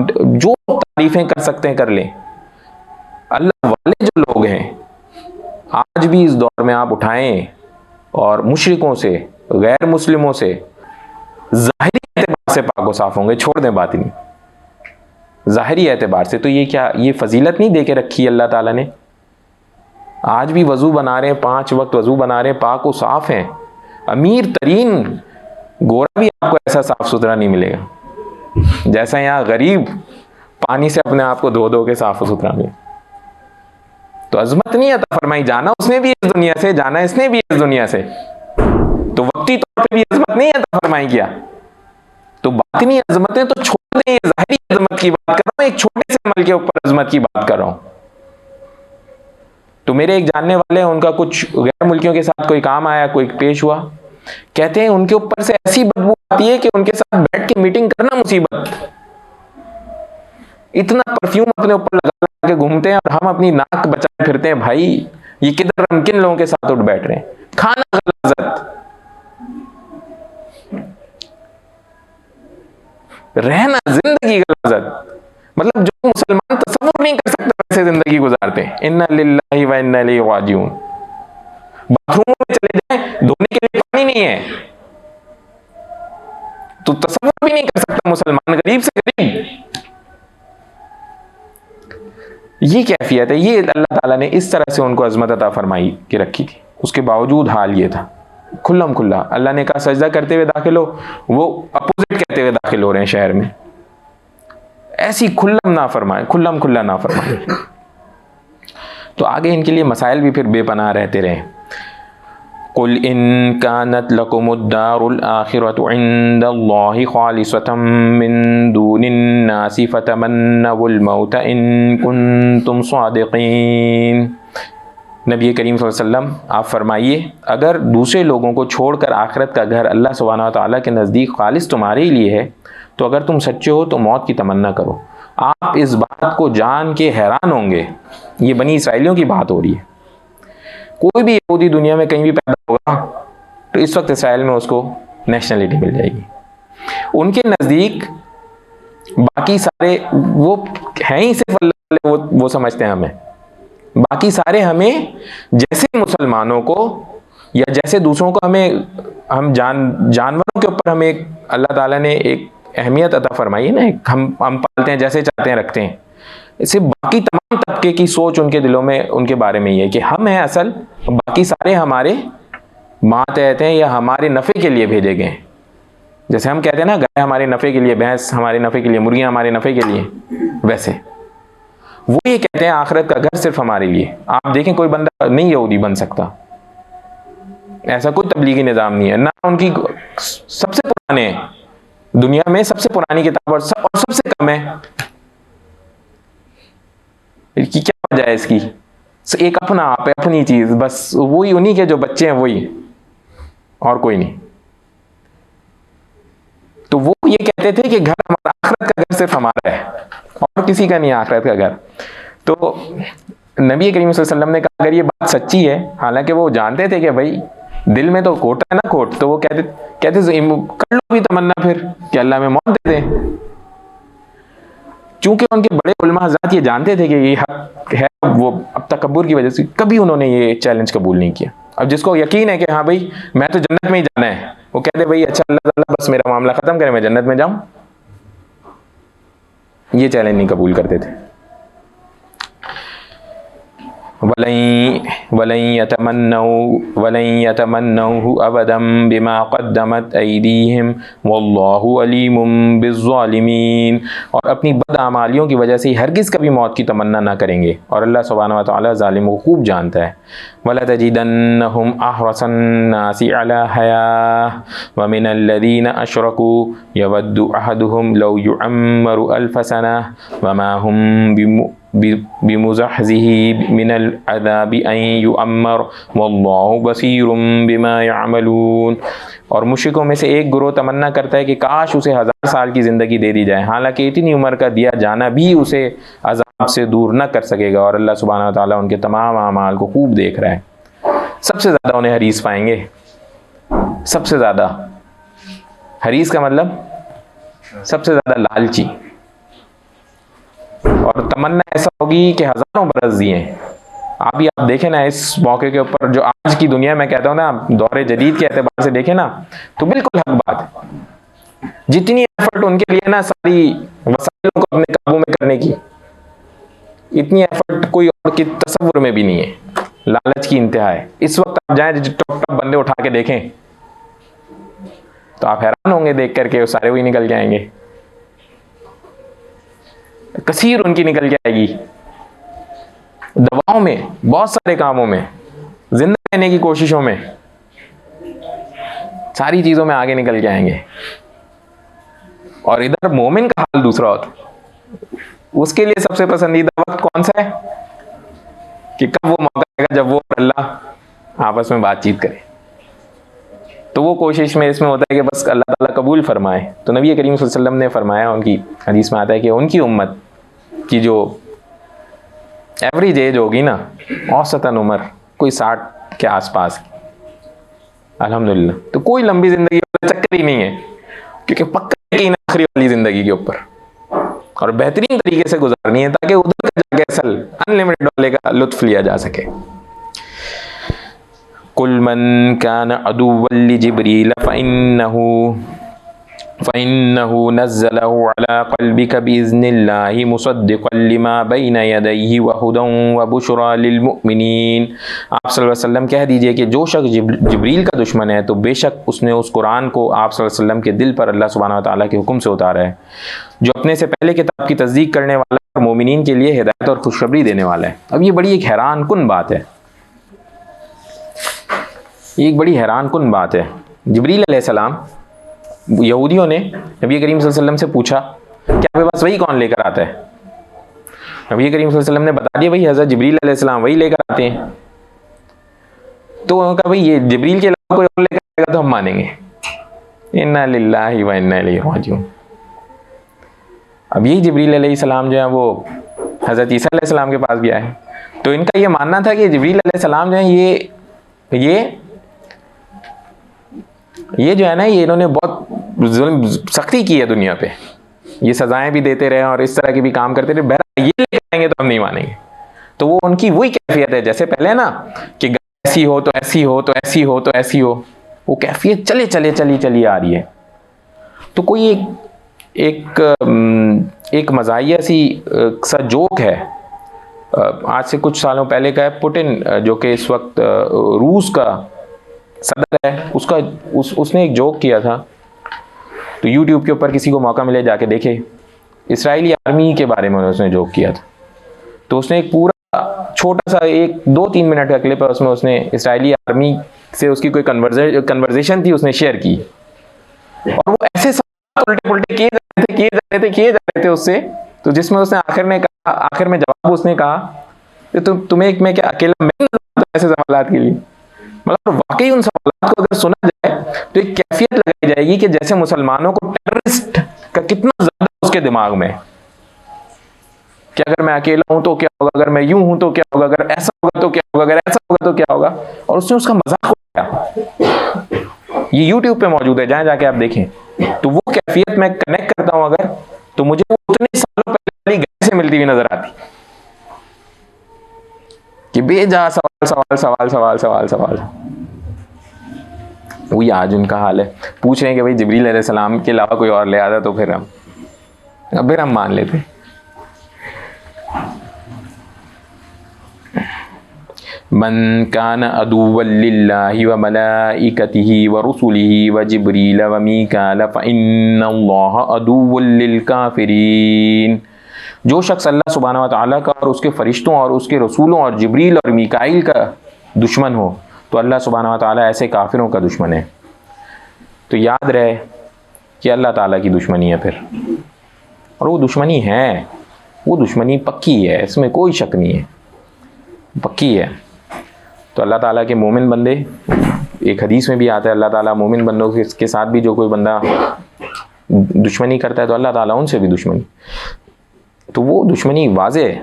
جو تعریفیں کر سکتے ہیں کر لیں، اللہ والے جو لوگ ہیں آج بھی اس دور میں آپ اٹھائیں اور مشرکوں سے، غیر مسلموں سے ظاہری اعتبار سے پاک و صاف ہوں گے، چھوڑ دیں باطنی، ظاہری اعتبار سے۔ تو یہ کیا، یہ فضیلت نہیں دے کے رکھی اللہ تعالیٰ نے؟ آج بھی وضو بنا رہے ہیں، 5 وقت وضو بنا رہے ہیں، پاک و صاف ہیں، امیر ترین گورا بھی آپ کو ایسا صاف ستھرا نہیں ملے گا جیسا یہاں غریب پانی سے اپنے آپ کو دھو کے صاف ستھرا ملے۔ تو عظمت نہیں عطا فرمائی، جانا اس نے بھی اس دنیا سے، جانا اس نے بھی اس دنیا سے، تو وقتی طور پہ بھی عظمت نہیں عطا فرمائی کیا، تو باطنی عظمتیں تو چھوڑ دیں، یہ ظاہری عظمت کی بات کر رہا ہوں، ایک چھوٹے سے عمل کے اوپر عظمت کی بات کر رہا ہوں۔ تو میرے ایک جاننے والے ہیں، ان کا کچھ غیر ملکیوں کے ساتھ کوئی کام آیا، کوئی پیش ہوا، کہتے ہیں ان کے اوپر سے ایسی بدبو آتی ہے کہ ان کے ساتھ بیٹھ کے میٹنگ کرنا مصیبت، اتنا پرفیوم اپنے اوپر لگا کے گھومتے ہیں اور ہم اپنی ناک بچائے پھرتے ہیں۔ بھائی یہ کدھر، ہم کن لوگوں کے ساتھ اٹھ بیٹھ رہے ہیں؟ کھانا غلاظت، رہنا زندگی غلاظت، مطلب جو مسلمان تصور نہیں کر سکتا ویسے زندگی گزارتے ہیں۔ انا للہ و انا الیہ راجعون۔ باتھ روموں میں چلے جائیں، دھونے کے لیے پانی نہیں ہے تو تصور بھی نہیں کر سکتا مسلمان، غریب سے غریب۔ یہ کیفیت ہے، یہ اللہ تعالیٰ نے اس طرح سے ان کو عظمت عطا فرمائی کے رکھی تھی۔ اس کے باوجود حال یہ تھا، کھلم کھلا اللہ نے کہا سجدہ کرتے ہوئے داخل ہو، وہ اپوزٹ کہتے ہوئے داخل ہو رہے ہیں شہر میں، ایسی کھلم کھلا نہ فرمائے۔ تو آگے ان کے لیے مسائل بھی پھر بے پناہ رہتے رہے۔ قل ان كانت لكم الدار الآخرة عند الله خالصة من دون الناس فتمنوا الموت ان كنتم صادقین۔ نبی کریم صلی اللہ علیہ وسلم آپ فرمائیے، اگر دوسرے لوگوں کو چھوڑ کر آخرت کا گھر اللہ سبحانہ وتعالیٰ کے نزدیک خالص تمہارے لیے ہے، تو اگر تم سچے ہو تو موت کی تمنا کرو۔ آپ اس بات کو جان کے حیران ہوں گے، یہ بنی اسرائیلیوں کی بات ہو رہی ہے۔ کوئی بھی یہودی دنیا میں کہیں بھی پیدا ہوگا تو اس وقت اسرائیل میں اس کو نیشنلٹی مل جائے گی۔ ان کے نزدیک باقی سارے وہ ہیں ہی صرف اللہ والے، وہ سمجھتے ہیں ہمیں، باقی سارے ہمیں جیسے مسلمانوں کو یا جیسے دوسروں کو ہم جانوروں کے اوپر ہمیں اللہ تعالیٰ نے ایک اہمیت عطا فرمائی ہے نا، ہم پالتے ہیں جیسے چاہتے ہیں رکھتے ہیں، اسے باقی تمام طبقے کی سوچ ان کے دلوں میں ان کے بارے میں یہ ہے کہ ہم ہیں اصل، باقی سارے ہمارے ماتحت ہیں یا ہمارے نفع کے لیے بھیجے گئے ہیں۔ جیسے ہم کہتے ہیں نا گائے ہمارے نفع کے لیے، بھینس ہمارے نفع کے لیے، مرغیاں ہمارے نفع کے لیے، ویسے وہ یہ کہتے ہیں آخرت کا گھر صرف ہمارے لیے۔ آپ دیکھیں کوئی بندہ نہیں یہودی بن سکتا، ایسا کوئی تبلیغی نظام نہیں ہے، نہ ان کی سب سے پرانے دنیا میں سب سے پرانی کتاب اور سب سے کم ہے کہ کیا وجہ ہے اس کی؟ ایک اپنا آپ ہے، اپنی چیز، بس وہی انہی کے جو بچے ہیں وہی، اور کوئی نہیں۔ تو وہ یہ کہتے تھے کہ گھر ہمارا، آخرت کا گھر صرف ہمارا ہے اور کسی کا نہیں آخرت کا گھر۔ تو نبی کریم صلی اللہ علیہ وسلم نے کہا اگر یہ بات سچی ہے، حالانکہ وہ جانتے تھے کہ بھائی دل میں تو کھوٹ ہے نا کھوٹ، تو وہ کہتے کر لو بھی تمنا پھر کہ اللہ میں موت دے دے۔ چونکہ ان کے بڑے علماء حضرات یہ جانتے تھے کہ یہ حق ہے، وہ اب تکبر کی وجہ سے کبھی انہوں نے یہ چیلنج قبول نہیں کیا۔ اب جس کو یقین ہے کہ ہاں بھائی میں تو جنت میں ہی جانا ہے، وہ کہتے بھائی اچھا اللہ تعالیٰ بس میرا معاملہ ختم کرے، میں جنت میں جاؤں، یہ چیلنج نہیں قبول کرتے تھے۔ وَلَن يَتَمَنَّوْهُ أَبَدًا بِمَا قَدَّمَتْ أَيْدِيهِمْ وَاللَّهُ عَلِيمٌ بِالظَّالِمِينَ، اور اپنی بد اعمالیوں کی وجہ سے ہرگز کبھی موت کی تمنا نہ کریں گے، اور اللہ سبحانہ وتعالی ظالموں کو خوب جانتا ہے۔ وَلَتَجِدَنَّهُمْ أَحْرَصَ النَّاسِ عَلَى حَيَاةٍ وَمِنَ الَّذِينَ أَشْرَكُوا يَوَدُّ أَحَدُهُمْ لَوْ يُعَمَّرُ أَلْفَ سَنَةٍ وَمَا هُمْ بمزحزحه من العذاب ان يؤمر والله بصیر بما يعملون. اور مشرکوں میں سے ایک گروہ تمنا کرتا ہے کہ کاش اسے 1000 سال کی زندگی دے دی جائے، حالانکہ اتنی عمر کا دیا جانا بھی اسے عذاب سے دور نہ کر سکے گا، اور اللہ سبحانہ وتعالیٰ ان کے تمام اعمال کو خوب دیکھ رہا ہے. سب سے زیادہ انہیں حریص پائیں گے، سب سے زیادہ حریص کا مطلب سب سے زیادہ لالچی، اور تمنا ایسا ہوگی کہ ہزاروں برس دیے. آپ دیکھیں نا اس موقع کے اوپر، جو آج کی دنیا میں کہتا ہوں نا دور جدید کے اعتبار سے دیکھیں نا تو بالکل حق بات ہے. جتنی ایفرٹ ان کے لیے نا ساری وسائلوں کو اپنے قابو میں کرنے کی، اتنی ایفرٹ کوئی اور کی تصور میں بھی نہیں ہے. لالچ کی انتہا ہے. اس وقت آپ جائیں ٹاپ ٹاپ بندے اٹھا کے دیکھیں تو آپ حیران ہوں گے دیکھ کر کے، وہ سارے وہی نکل جائیں گے. کثیر ان کی نکل جائے گی، دواؤں میں، بہت سارے کاموں میں، زندہ رہنے کی کوششوں میں، ساری چیزوں میں آگے نکل جائیں گے. اور ادھر مومن کا حال دوسرا ہوتا، اس کے لیے سب سے پسندیدہ وقت کون سا ہے کہ کب وہ موقع آئے گا جب وہ اور اللہ آپس میں بات چیت کرے. تو وہ کوشش میں اس میں ہوتا ہے کہ بس اللہ تعالیٰ قبول فرمائے. تو نبی کریم صلی اللہ علیہ وسلم نے فرمایا، ان کی حدیث میں آتا ہے کہ ان کی امت کی جو ایوریج ایج ہوگی نا، اوسطاً عمر کوئی 60 کے آس پاس، الحمدللہ. تو کوئی لمبی زندگی والا چکر ہی نہیں ہے، کیونکہ پکا یقین آخری والی زندگی کے اوپر، اور بہترین طریقے سے گزارنی ہے تاکہ ادھر کا جا کے اصل انلمیٹڈ والے کا لطف لیا جا سکے. قل من كان عدوا لجبريل فإنه نزله على قلبك بإذن الله مصدقا لما بين يديه وهدى وبشرى للمؤمنين. آپ صلی اللہ علیہ وسلم کہہ دیجئے کہ جو شخص جبریل کا دشمن ہے تو بے شک اس نے اس قرآن کو آپ صلی اللہ علیہ وسلم کے دل پر اللہ سبحانہ وتعالیٰ کے حکم سے اتارا ہے، جو اپنے سے پہلے کتاب کی تصدیق کرنے والا اور مومنین کے لیے ہدایت اور خوشخبری دینے والا ہے. اب یہ بڑی ایک حیران کن بات ہے، یہ ایک بڑی حیران کن بات ہے. جبریل علیہ السلام، یہودیوں نے نبی کریم صلی اللہ علیہ وسلم سے پوچھا کہ آپ کے پاس وہی کون لے کر آتا ہے؟ نبی کریم صلی اللہ علیہ وسلم نے بتا دیا وہی حضرت جبریل علیہ السلام وہی لے کر آتے ہیں. تو انہوں نے کہا بھائی یہ جبریل کے علاوہ کوئی اور لے کر آئے گا تو ہم مانیں گے. انا للہ و انا الیہ راجعون. اب یہی جبریل علیہ السلام جو ہے وہ حضرت عیسیٰ علیہ السلام کے پاس بھی آئے، تو ان کا یہ ماننا تھا کہ جبریل علیہ السلام جو ہیں یہ جو ہے نا، یہ انہوں نے بہت ظلم سختی کی ہے دنیا پہ، یہ سزائیں بھی دیتے رہے اور اس طرح کے بھی کام کرتے رہے. بہرحال یہ لے کر آئیں گے تو ہم نہیں مانیں گے. تو وہ ان کی وہی کیفیت ہے جیسے پہلے نا کہ ایسی ہو تو ایسی ہو تو ایسی ہو تو ایسی ہو، وہ کیفیت چلی آ رہی ہے. تو کوئی ایک مزاحیہ سا جوک ہے، آج سے کچھ سالوں پہلے کا ہے. پوٹن جو کہ اس وقت روس کا صدر ہے، اس نے ایک جوک کیا تھا. تو یوٹیوب کے اوپر کسی کو موقع ملے جا کے دیکھے. اسرائیلی آرمی کے بارے میں اس نے جوک کیا تھا. تو اس نے ایک پورا چھوٹا سا 2-3 منٹ کا کلپ ہے، اس میں اس نے اسرائیلی آرمی سے اس کی کوئی کنورزیشن تھی، اس نے شیئر کی، اور وہ ایسے الٹے پلٹے کیے جا رہے تھے اس سے. تو جس میں اس نے آخر میں جواب اس نے کہا کہ تمہیں میں کیا اکیلا میں ایسے سوالات کے لیے. مگر واقعی ان سوالات کو اگر سنا جائے تو ایک کیفیت لگائی جائے گی کہ جیسے مسلمانوں کو ٹیررسٹ کا کتنا زیادہ اس کے دماغ میں کہ اگر میں اکیلا ہوں تو کیا ہوگا، اگر میں یوں ہوں تو کیا ہوگا، اگر ایسا ہوگا تو کیا ہوگا، اگر ایسا ہوگا تو کیا ہوگا. اور اس نے اس کا مذاق اڑایا. یہ یوٹیوب پہ موجود ہے، جائیں جا کے آپ دیکھیں. تو وہ کیفیت میں کنیکٹ کرتا ہوں اگر، تو مجھے وہ اتنے سالوں پہلے والی گھر سے ملتی ہوئی نظر آتی کہ بے جا سوال. وہی آج ان کا حال ہے. پوچھ رہے ہیں کہ بھائی جبریل علیہ السلام کے علاوہ کوئی اور لے آتا تو پھر ہم مان لیتے. من کان عدوا للہ وملائکتہ ورسلہ وجبریل ومیکال فإن اللہ عدو للکافرین. جو شخص اللہ سبحانہ وتعالیٰ کا اور اس کے فرشتوں اور اس کے رسولوں اور جبریل اور میکائیل کا دشمن ہو تو اللہ سبحانہ وتعالیٰ ایسے کافروں کا دشمن ہے. تو یاد رہے کہ اللہ تعالیٰ کی دشمنی ہے پھر، اور وہ دشمنی ہے وہ دشمنی پکی ہے، اس میں کوئی شک نہیں ہے، پکی ہے۔ تو اللہ تعالیٰ کے مومن بندے، ایک حدیث میں بھی آتا ہے اللہ تعالیٰ مومن بندوں کے ساتھ بھی جو کوئی بندہ دشمنی کرتا ہے تو اللہ تعالیٰ ان سے بھی دشمنی، تو وہ دشمنی واضح ہے۔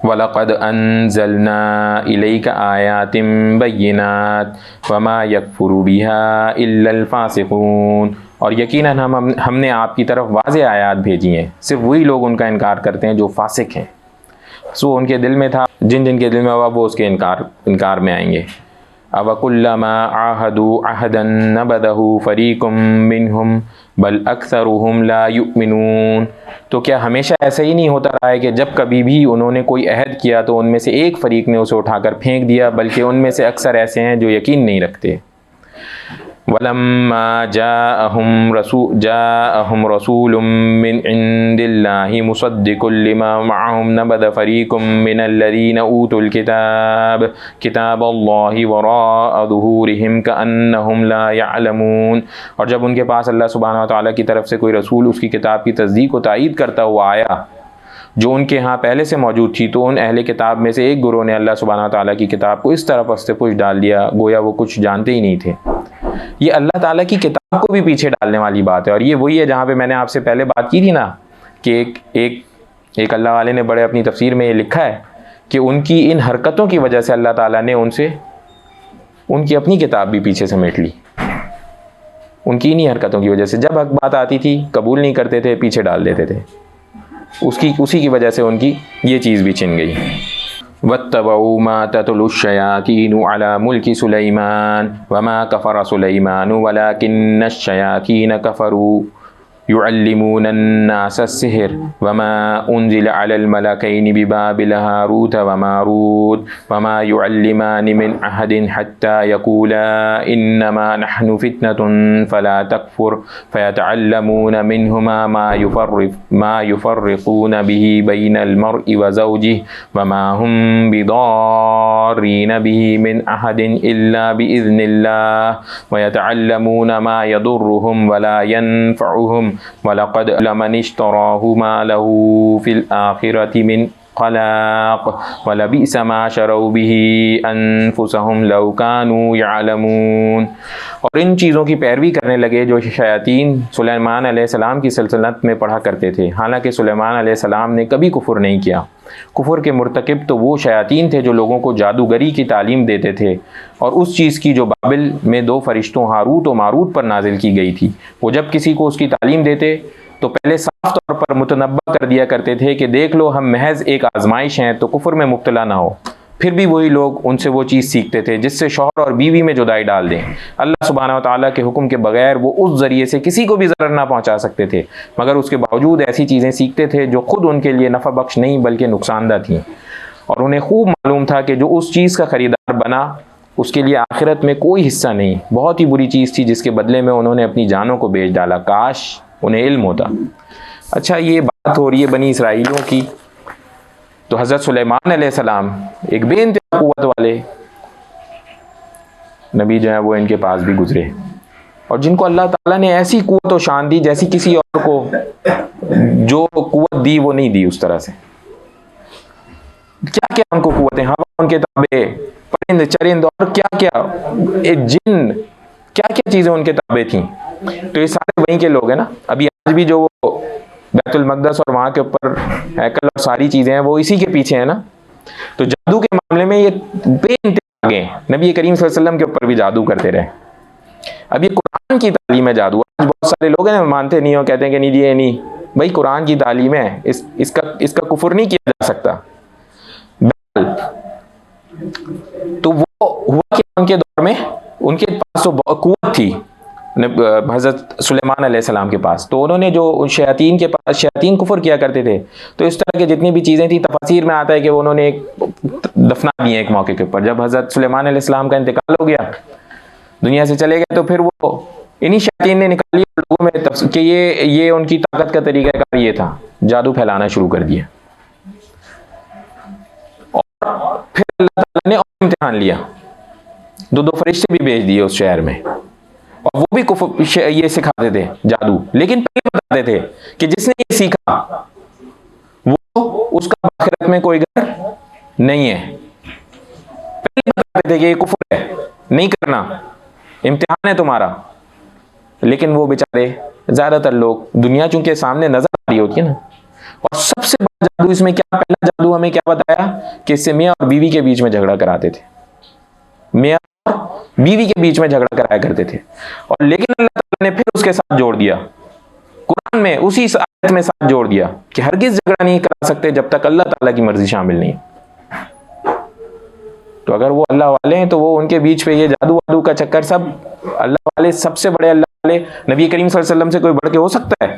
وَلَقَدْ أَنزَلْنَا إِلَيْكَ آيَاتٍ بَيِّنَاتٍ وَمَا يَكْفُرُ بِهَا إِلَّا الْفَاسِقُونَ، اور یقیناً ہم نے آپ کی طرف واضح آیات بھیجی ہیں، صرف وہی لوگ ان کا انکار کرتے ہیں جو فاسق ہیں۔ سو ان کے دل میں تھا، جن کے دل میں ہوا وہ اس کے انکار میں آئیں گے۔ أَوَكُلَّمَا عَاهَدُوا عَهْدًا نَبَذَهُ فَرِيقٌ مِّنْهُمْ بَلْ أَكْثَرُهُمْ لَا يُؤْمِنُونَ، تو کیا ہمیشہ ایسا ہی نہیں ہوتا رہا ہے کہ جب کبھی بھی انہوں نے کوئی عہد کیا تو ان میں سے ایک فریق نے اسے اٹھا کر پھینک دیا، بلکہ ان میں سے اکثر ایسے ہیں جو یقین نہیں رکھتے۔ وَلَمَّا جَاءَهُمْ رَسُولٌ مِّنْ عِندِ اللَّهِ مُصَدِّقٌ لِّمَا مَعَهُمْ نَبَذَ فَرِيقٌ مِّنَ الَّذِينَ أُوتُوا الْكِتَابَ كِتَابَ اللَّهِ وَرَاءَ ظُهُورِهِمْ كَأَنَّهُمْ لَا يَعْلَمُونَ، اور جب ان کے پاس اللہ سبحانہ وتعالیٰ کی طرف سے کوئی رسول اس کی کتاب کی تصدیق و تائید کرتا ہوا آیا جو ان کے ہاں پہلے سے موجود تھی، تو ان اہل کتاب میں سے ایک گروہ نے اللہ سبحانہ وتعالیٰ کی کتاب کو اس طرح پس پش ڈال دیا گویا وہ کچھ جانتے ہی نہیں تھے۔ یہ اللہ تعالیٰ کی کتاب کو بھی پیچھے ڈالنے والی بات ہے، اور یہ وہی ہے جہاں پہ میں نے آپ سے پہلے بات کی تھی نا کہ ایک اللہ والے نے بڑے اپنی تفسیر میں یہ لکھا ہے کہ ان کی ان حرکتوں کی وجہ سے اللہ تعالیٰ نے ان کی اپنی کتاب بھی پیچھے سمیٹ لی، ان کی انہی حرکتوں کی وجہ سے۔ جب حق بات آتی تھی قبول نہیں کرتے تھے، پیچھے ڈال دیتے تھے، اسی کی وجہ سے ان کی یہ چیز بھی چھن گئی۔ وَاتَّبَعُوا مَا تَتْلُو الشَّيَاطِينُ عَلَى مُلْكِ سُلَيْمَانَ وَمَا كَفَرَ سُلَيْمَانُ وَلَكِنَّ الشَّيَاطِينَ كَفَرُوا يُعَلِّمُونَ النَّاسَ السِّحْرَ وَمَا أُنزِلَ عَلَى الْمَلَكَيْنِ بِبَابِلَ هَارُوتَ وَمَارُوتَ وَمَا يُعَلِّمَانِ مِنْ أَحَدٍ حَتَّى يَقُولَا إِنَّمَا نَحْنُ فِتْنَةٌ فَلَا تَكْفُرْ فَيَتَعَلَّمُونَ مِنْهُمَا مَا يُفَرِّقُونَ بِهِ بَيْنَ الْمَرْءِ وَزَوْجِهِ وَمَا هُمْ بِضَارِّينَ بِهِ مِنْ أَحَدٍ إِلَّا بِإِذْنِ اللَّهِ وَيَتَعَلَّمُونَ مَا يَضُرُّهُمْ وَلَا يَنفَعُهُمْ وَلَقَدْ لَمَنِ اشْتَرَاهُ مَا لَهُ فِي الْآخِرَةِ مِنْ خَلَاقٍ وَلَبِئْسَ مَا شَرَوْا بِهِ أَنفُسَهُمْ لَوْ كَانُوا يَعْلَمُونَ، اور ان چیزوں کی پیروی کرنے لگے جو شیاطین سلیمان علیہ السلام کی سلطنت میں پڑھا کرتے تھے، حالانکہ سلیمان علیہ السلام نے کبھی کفر نہیں کیا۔ کفر کے مرتکب تو وہ شیاطین تھے جو لوگوں کو جادوگری کی تعلیم دیتے تھے، اور اس چیز کی جو بابل میں دو فرشتوں ہاروت و ماروت پر نازل کی گئی تھی، وہ جب کسی کو اس کی تعلیم دیتے تو پہلے صاف طور پر متنبع کر دیا کرتے تھے کہ دیکھ لو ہم محض ایک آزمائش ہیں تو کفر میں مبتلا نہ ہو۔ پھر بھی وہی لوگ ان سے وہ چیز سیکھتے تھے جس سے شوہر اور بیوی میں جدائی ڈال دیں۔ اللہ سبحانہ وتعالیٰ کے حکم کے بغیر وہ اس ذریعے سے کسی کو بھی ضرر نہ پہنچا سکتے تھے، مگر اس کے باوجود ایسی چیزیں سیکھتے تھے جو خود ان کے لیے نفع بخش نہیں بلکہ نقصان دہ تھیں، اور انہیں خوب معلوم تھا کہ جو اس چیز کا خریدار بنا اس کے لیے آخرت میں کوئی حصہ نہیں، بہت ہی بری چیز تھی جس کے بدلے میں انہوں نے اپنی جانوں کو بیچ ڈالا، کاش انہیں علم ہوتا۔ اچھا، یہ بات ہو رہی ہے بنی اسرائیلیوں کی، تو حضرت سلیمان علیہ السلام ایک بے انتہا قوت والے نبی جو ہیں وہ ان کے پاس بھی گزرے، اور جن کو اللہ تعالیٰ نے ایسی قوت و شان دی جیسی کسی اور کو جو قوت دی وہ نہیں دی اس طرح سے۔ کیا کیا ان کو قوتیں، ہوا ان کے تابع، پرند چرند اور کیا کیا جن، کیا کیا چیزیں ان کے تابع تھیں۔ تو یہ سارے وہیں کے لوگ ہیں نا، ابھی آج بھی جو وہ بیت المقدس اور وہاں کے اوپر ہیکل اور ساری چیزیں ہیں وہ اسی کے پیچھے ہیں نا۔ تو جادو کے معاملے میں یہ بے انتہا آگے ہیں، نبی کریم صلی اللہ علیہ وسلم کے اوپر بھی جادو کرتے رہے۔ اب یہ قرآن کی تعلیم ہے جادو، آج بہت سارے لوگ ہیں مانتے نہیں ہو، کہتے ہیں کہ نہیں جی یہ نہیں، بھائی قرآن کی تعلیم ہے، اس کا کفر نہیں کیا جا سکتا۔ تو وہ ہوا کہ ان کے دور میں ان کے پاس تو قوت تھی حضرت سلیمان علیہ السلام کے پاس، تو انہوں نے جو شیاطین کے پاس، شیاطین کفر کیا کرتے تھے، تو اس طرح کے جتنی بھی چیزیں تھیں تفاسیر میں آتا ہے کہ انہوں نے ایک دفنا دی ایک موقع کے اوپر، جب حضرت سلیمان علیہ السلام کا انتقال ہو گیا، دنیا سے چلے گئے، تو پھر وہ انہی شیاطین نے نکالی لوگوں میں کہ یہ ان کی طاقت کا طریقہ کار یہ تھا، جادو پھیلانا شروع کر دیا، اور پھر اللہ تعالیٰ نے اور امتحان لیا، دو فرشتے بھی بھیج دیے اس شہر میں، اور وہ بھی یہ سکھاتے تھے جادو، لیکن پہلے بتاتے تھے کہ جس نے یہ سیکھا وہ اس کا آخرت میں کوئی گھر نہیں ہے. پہلے بتاتے تھے کہ یہ کفر ہے، نہیں کرنا، امتحان ہے تمہارا. لیکن وہ بیچارے زیادہ تر لوگ، دنیا چونکہ سامنے نظر آ رہی ہوتی ہے نا، اور سب سے بڑا جادو اس میں کیا، پہلا جادو ہمیں کیا بتایا کہ اس سے میاں اور بیوی کے بیچ میں جھگڑا کراتے تھے، میاں اور بیوی کے بیچ میں جھگڑا کرایا کرتے تھے. اور لیکن اللہ تعالیٰ نے پھر اس کے ساتھ جوڑ دیا قرآن میں، اسی آیت میں ساتھ جوڑ دیا کہ ہرگز جھگڑا نہیں کرا سکتے جب تک اللہ تعالیٰ کی مرضی شامل نہیں. تو اگر وہ اللہ والے ہیں تو وہ ان کے بیچ پہ یہ جادو وادو کا چکر، سب اللہ والے، سب سے بڑے اللہ والے نبی کریم صلی اللہ علیہ وسلم سے کوئی بڑھ کے ہو سکتا ہے؟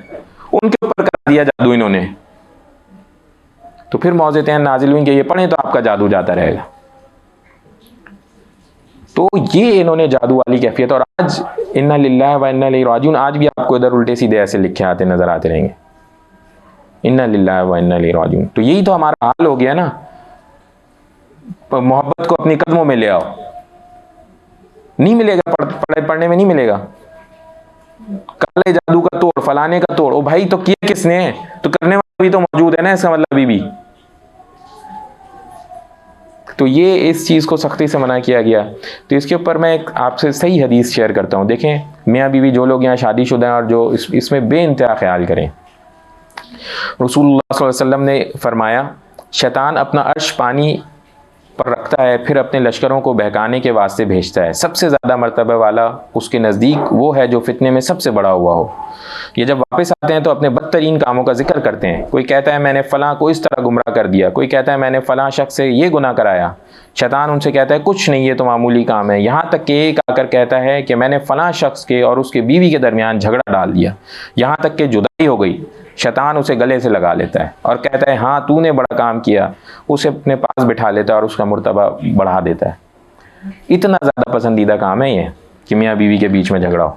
ان کے اوپر کرا دیا جادو انہوں نے. تو پھر موعظتین نازل ہوئیں کہ یہ پڑھیں تو آپ کا جادو جاتا رہے گا. تو یہ انہوں نے جادو والی کیفیت. اور آج انا للہ و انا الیہ راجعون، آج بھی آپ کو ادھر الٹے سیدھے ایسے لکھے آتے نظر آتے رہیں گے، انا للہ و انا الیہ راجعون. تو یہی تو ہمارا حال ہو گیا نا. محبت کو اپنی قدموں میں لے آؤ، نہیں ملے گا، پڑھنے میں نہیں ملے گا. کالے جادو کا توڑ، فلانے کا توڑ، او بھائی تو کیا کس نے؟ تو کرنے والا بھی تو موجود ہے نا، اس کا مطلب ابھی بھی. تو یہ اس چیز کو سختی سے منع کیا گیا. تو اس کے اوپر میں ایک آپ سے صحیح حدیث شیئر کرتا ہوں. دیکھیں میاں بیوی جو لوگ یہاں شادی شدہ ہیں اور جو اس میں بے انتہا خیال کریں، رسول اللہ صلی اللہ علیہ وسلم نے فرمایا شیطان اپنا عرش پانی پر رکھتا ہے، پھر اپنے لشکروں کو بہکانے کے واسطے بھیجتا ہے. سب سے زیادہ مرتبہ والا اس کے نزدیک وہ ہے جو فتنے میں سب سے بڑا ہوا ہو. یہ جب واپس آتے ہیں تو اپنے بدترین کاموں کا ذکر کرتے ہیں. کوئی کہتا ہے میں نے فلاں کو اس طرح گمراہ کر دیا، کوئی کہتا ہے میں نے فلاں شخص سے یہ گناہ کرایا. شیطان ان سے کہتا ہے کچھ نہیں، یہ تو معمولی کام ہے. یہاں تک کہ ایک آ کر کہتا ہے کہ میں نے فلاں شخص کے اور اس کے بیوی کے درمیان جھگڑا ڈال دیا، یہاں تک کہ جدائی ہو گئی. شیطان اسے گلے سے لگا لیتا ہے اور کہتا ہے ہاں تو نے بڑا کام کیا، اسے اپنے پاس بٹھا لیتا ہے اور اس کا مرتبہ بڑھا دیتا ہے. اتنا زیادہ پسندیدہ کام ہے یہ کہ میاں بیوی کے بیچ میں جھگڑا ہو.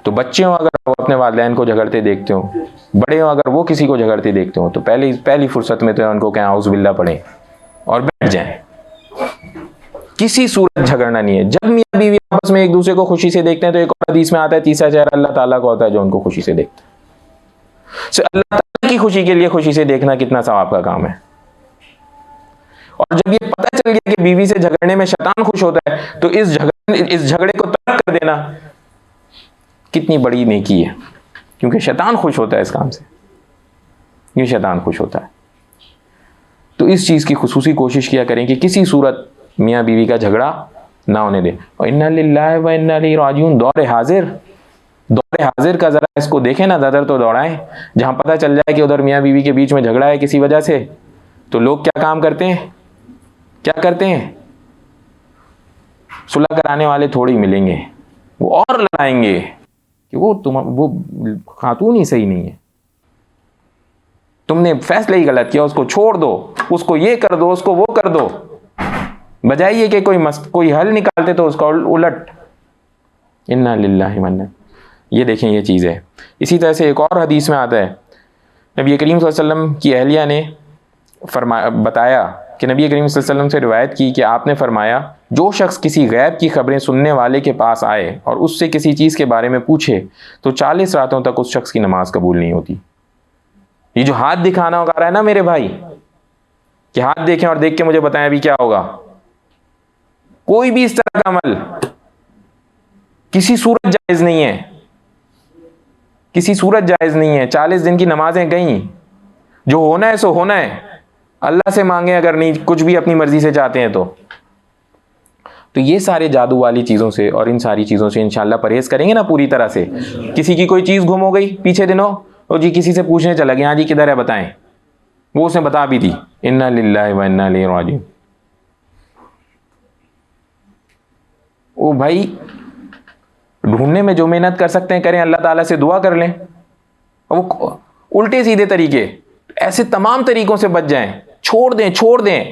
تو بچے ہوں اگر وہ اپنے والدین کو جھگڑتے دیکھتے ہوں، بڑے ہوں اگر وہ کسی کو جھگڑتے دیکھتے ہوں، تو پہلی فرصت میں تو ان کو کہیں اعوذ باللہ پڑھیں اور بیٹھ جائیں. کسی صورت جھگڑنا نہیں ہے. جب میاں بیوی آپس میں ایک دوسرے کو خوشی سے دیکھتے ہیں تو ایک اور حدیث میں آتا ہے تیسرا چہرہ اللہ تعالیٰ کا ہوتا ہے جو ان کو خوشی سے دیکھتا ہے. اللہ تعالیٰ کی خوشی کے لیے خوشی سے دیکھنا کتنا ثواب کا کام ہے. اور جب یہ پتہ چل گیا کہ بیوی سے جھگڑنے میں شیطان خوش ہوتا ہے تو اس جھگڑے کو ترک کر دینا کتنی بڑی نیکی ہے، کیونکہ شیطان خوش ہوتا ہے اس کام سے. یہ شیطان خوش ہوتا ہے. تو اس چیز کی خصوصی کوشش کیا کریں کہ کسی صورت میاں بیوی کا جھگڑا نہ ہونے دیں. اور انا للہ و انا الیہ راجعون، دور حاضر کا ذرا اس کو دیکھیں نا، ذرا تو دوڑائیں. جہاں پتہ چل جائے کہ ادھر میاں بیوی کے بیچ میں جھگڑا ہے کسی وجہ سے، تو لوگ کیا کام کرتے ہیں، کیا کرتے ہیں؟ صلح کرانے والے تھوڑی ملیں گے، وہ اور لڑائیں گے کہ وہ خاتون ہی صحیح نہیں ہے، تم نے فیصلہ ہی غلط کیا، اس کو چھوڑ دو، اس کو یہ کر دو، اس کو وہ کر دو. بجائے یہ کہ کوئی حل نکالتے تو اس کا الٹ. انا للہ و انا. یہ دیکھیں یہ چیز ہے. اسی طرح سے ایک اور حدیث میں آتا ہے، نبی کریم صلی اللہ علیہ وسلم کی اہلیہ نے بتایا کہ نبی کریم صلی اللہ علیہ وسلم سے روایت کی کہ آپ نے فرمایا جو شخص کسی غیب کی خبریں سننے والے کے پاس آئے اور اس سے کسی چیز کے بارے میں پوچھے تو 40 راتوں تک اس شخص کی نماز قبول نہیں ہوتی. یہ جو ہاتھ دکھانا ہوگا رہا ہے نا میرے بھائی، کہ ہاتھ دیکھیں اور دیکھ کے مجھے بتائیں ابھی کیا ہوگا، کوئی بھی اس طرح کا عمل کسی صورت جائز نہیں ہے، کسی صورت جائز نہیں ہے. 40 دن کی نمازیں گئیں، جو ہونا ہے سو ہونا ہے. اللہ سے مانگیں اگر نہیں کچھ بھی اپنی مرضی سے چاہتے ہیں تو یہ سارے جادو والی چیزوں سے اور ان ساری چیزوں سے انشاءاللہ پرہیز کریں گے نا پوری طرح سے. کسی کی کوئی چیز گم ہو گئی پیچھے دنوں، اور جی کسی سے پوچھنے چلا گیا ہاں جی کدھر ہے بتائیں، وہ اس نے بتا بھی دی. انا للہ و انا الیہ راجعون. او بھائی ڈھونڈنے میں جو محنت کر سکتے ہیں کریں، اللہ تعالیٰ سے دعا کر لیں. وہ الٹے سیدھے طریقے، ایسے تمام طریقوں سے بچ جائیں، چھوڑ دیں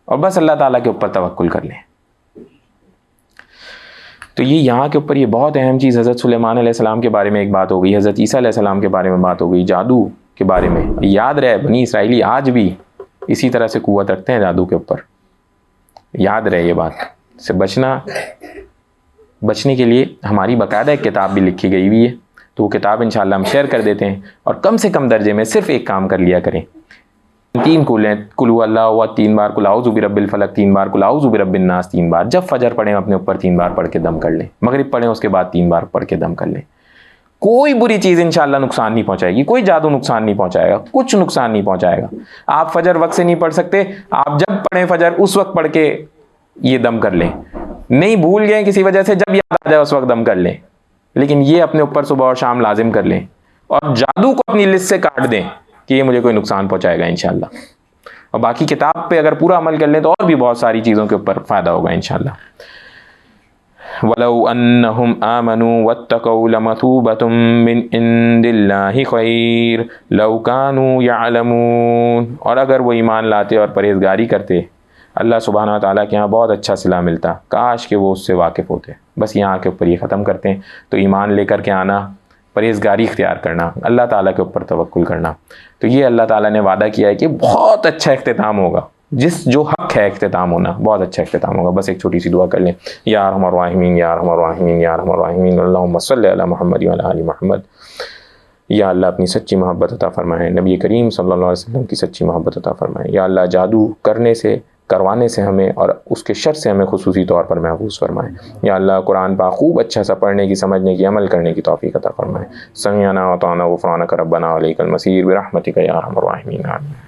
اور بس اللہ تعالیٰ کے اوپر توکل کر لیں. تو یہ یہاں کے اوپر یہ بہت اہم چیز، حضرت سلیمان علیہ السلام کے بارے میں ایک بات ہو گئی، حضرت عیسیٰ علیہ السلام کے بارے میں بات ہو گئی، جادو کے بارے میں. یاد رہے بنی اسرائیلی آج بھی اسی طرح سے قوت رکھتے ہیں جادو کے اوپر، یاد رہے یہ بات. سے بچنے کے لیے ہماری باقاعدہ ایک کتاب بھی لکھی گئی ہوئی ہے، تو وہ کتاب انشاءاللہ ہم شیئر کر دیتے ہیں، اور کم سے کم درجے میں صرف ایک کام کر لیا کریں، 3 کولیں، قل هو اللہ احد 3 بار، قل اعوذ برب الفلق 3 بار، قل اعوذ برب الناس 3 بار، جب فجر پڑھیں اپنے اوپر 3 بار پڑھ کے دم کر لیں، مغرب پڑھیں اس کے بعد 3 بار پڑھ کے دم کر لیں، کوئی بری چیز انشاءاللہ نقصان نہیں پہنچائے گی، کوئی جادو نقصان نہیں پہنچائے گا، کچھ نقصان نہیں پہنچائے گا۔ آپ فجر وقت سے نہیں پڑھ سکتے، آپ جب پڑھیں فجر اس وقت پڑھ کے یہ دم کر لیں، نہیں بھول گئے کسی وجہ سے، جب یاد آ جائے اس وقت دم کر لیں، لیکن یہ اپنے اوپر صبح اور شام لازم کر لیں، اور جادو کو اپنی لسٹ سے کاٹ دیں کہ یہ مجھے کوئی نقصان پہنچائے گا انشاءاللہ، اور باقی کتاب پہ اگر پورا عمل کر لیں تو اور بھی بہت ساری چیزوں کے اوپر فائدہ ہوگا انشاءاللہ۔ وَلَوْ أَنَّهُمْ آمَنُوا وَاتَّقَوْا لَمَثُوبَةٌ مِّنْ عِندِ اللَّهِ خَيْرٌ لَوْ كَانُوا يَعْلَمُونَ، اور اگر وہ ایمان لاتے اور پرہیزگاری کرتے، اللہ سبحانہ وتعالیٰ کے یہاں بہت اچھا صلہ ملتا، کاش کہ وہ اس سے واقف ہوتے۔ بس یہاں کے اوپر یہ ختم کرتے ہیں، تو ایمان لے کر کے آنا، پرہیزگاری اختیار کرنا، اللہ تعالیٰ کے اوپر توکل کرنا، تو یہ اللہ تعالیٰ نے وعدہ کیا ہے کہ بہت اچھا اختتام ہوگا، جو حق ہے اختتام ہونا، بہت اچھا اختتام ہوگا۔ بس ایک چھوٹی سی دعا کر لیں، یا ارحم الراحمین یا ارحم الراحمین یا ارحم الراحمین، اللہم صلی علی محمد وعلی آل محمد۔ یا اللہ اپنی سچی محبت عطا فرمائے، نبی کریم صلی اللہ علیہ وسلم کی سچی محبت عطا فرمائے۔ یا اللہ جادو کروانے سے ہمیں اور اس کے شر سے ہمیں خصوصی طور پر محفوظ فرمائے۔ یا اللہ قرآن پاک خوب اچھا سا پڑھنے کی، سمجھنے کی، عمل کرنے کی توفیق عطا فرمائے۔ سمعنا وأطعنا غفرانک ربنا وإلیک المصیر برحمتک یا ارحم الراحمین، آمین۔